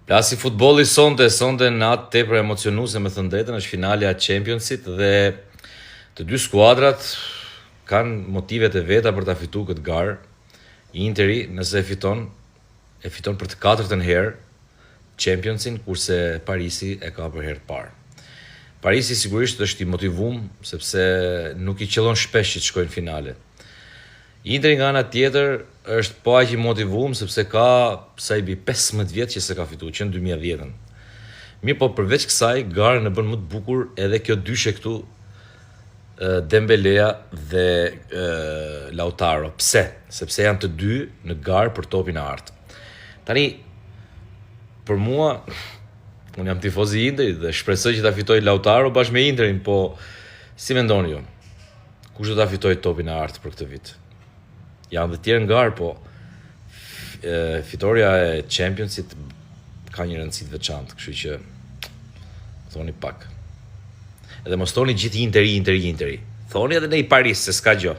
Plasi futbolli sonte në atë tepër emocionuese me thënë drejtën, është finalja e Championship dhe të dy skuadrat kanë motivet e veta për ta fituar këtë garë. Interi, nëse e fiton për të katërtën herë Championsin, kurse Parisi e ka për herë të parë. Parisi sigurisht është i motivuar sepse nuk i qellon shpesh që të shkojnë finale. Interi nga ana tjetër është po aq i motivuar sepse ka sa i bi 15 vjet që se ka fituar, që në 2010-ën. Mirë, po përveç kësaj, garën e bën më të bukur edhe kjo dyshe këtu, Dembelea dhe Lautaro. Pse? Sepse janë të dy në garë për topin e artë. Tani, për mua, unë jam tifoz i Interit dhe shpresoj që ta fitoj Lautaro bashkë me Interin, po si mendoni ju? Kush do ta fitoj topin e artë për këtë vit? Janë dhe tjerë në garë, po fitoria e Championsit ka një rëndësi të veçantë, kështu që thoni pak. Edhe mos thoni gjithë Interi. Thoni edhe ne i Paris, se s'ka gjë.